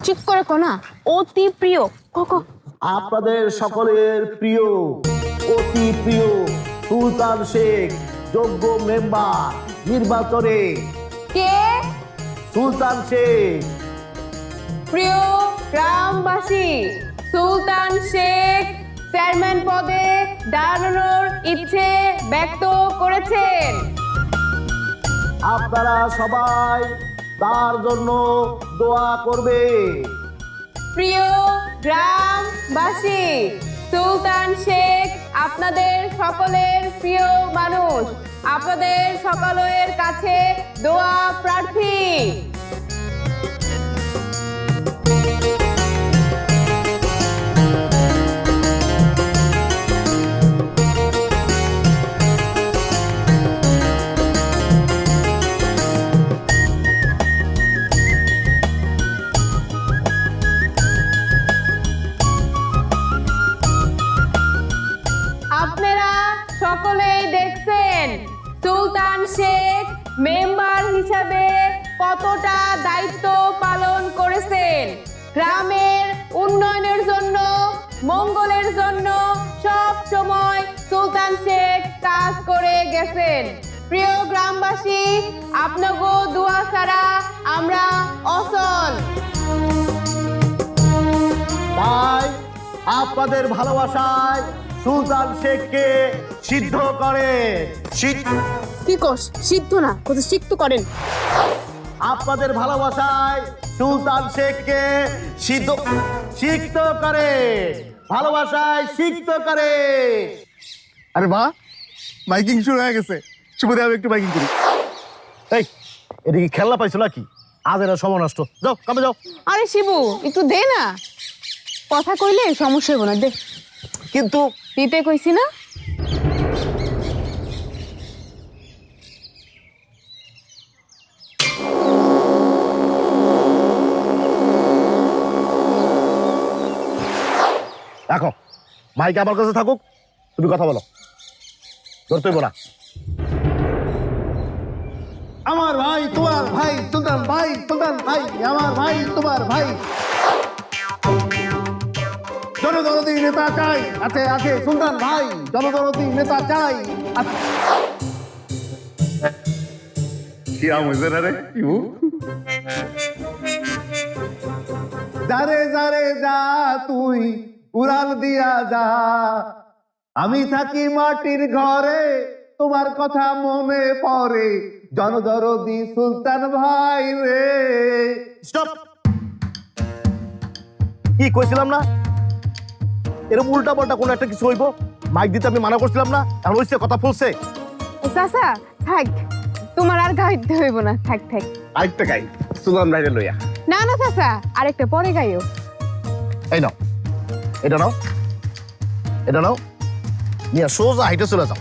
ঠিক করে কো না, অতি প্রিয়। ক আপনাদের সকলের প্রিয়, অতি প্রিয় সুলতান শেখ যোগ্য মেম্বার নির্বাচনে। কে? সুলতান শেখ। প্রিয় গ্রামবাসী, সুলতান শেখ চেয়ারম্যান পদে দাঁড়ানোর ইচ্ছে ব্যক্ত করেছেন। আপনারা সবাই তার জন্য দোয়া করবে। প্রিয় গ্রামবাসী, সুলতান শেখ আপনাদের সকলের প্রিয় মানুষ, আপনাদের সকলের কাছে দোয়া প্রার্থী। আপনারা সকলেই দেখছেন সুলতান শেখ মেম্বার হিসাবে কতটা দায়িত্ব পালন করেছেন। গ্রামের উন্নয়নের জন্য, মঙ্গলের জন্য সব সময় সুলতান শেখ কাজ করে গেছেন। প্রিয় গ্রামবাসী, আপনাগো দোয়া ছাড়া আমরা অচল। তাই আপনাদের ভালোবাসায় সুলতান শেখকে সিদ্ধ করে। কি কস? সিদ্ধ না, কোথাও সিক্ত করেন। আপনাদের ভালোবাসায় সুলতান শেখকে সিক্ত করে, ভালোবাসায় সিক্ত করে। আরে বাহ, মাইকিং শুরু হয়ে গেছে। শুভদে আমি একটু মাইকিং করি। এই এটা কি খেলনা পাইছো নাকি? আজ এরা সময় নষ্ট। যাও কামে যাও। আরে শিবু, একটু দে না, কথা কইলে সমস্যা হইব না, দে। কিন্তু দিতে কইছি না। দেখো, মাইক আমার কাছে থাকুক, তুমি কথা বলো, ধরতেই বলা। আমার ভাই তোমার ভাই সুলতান ভাই, সুলতান ভাই আমার ভাই তোমার ভাই। জনদরদি নেতা চাই, আছে আছে সুলতান ভাই, জনদরদি নেতা চাই। কি আম হয়েছে না রে? যারে যারে যা তুই উড়াল দিয়া যা, আমি থাকি মাটির ঘরে, তোমার কথা মনে পড়ে, জনদরদি সুলতান ভাই রে। স্টপ। কি কইছিলাম না এরকম উল্টা পাল্টা কোনো একটা কিছু হইব? মাইক দিতে আমি মানা করছিলাম না? এখন হইছে, কথা ফুলছে। চাচা থাক, তোমার আর গাইতে হইব না, থাক থাক। আরেকটা গাই সুলতান ভাইরে লইয়া। না না চাচা, আরেকটা পরে গাইও। এই নাও, এটা নাও, এটা নাও, নিয়ে সোজা হাইটে চলে যাও।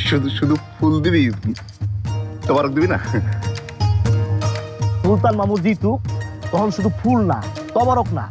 শুধু শুধু ফুল দিবি, তোবারক দিবি না? সুলতান মামু জিতু তখন শুধু ফুল না, তবারক না,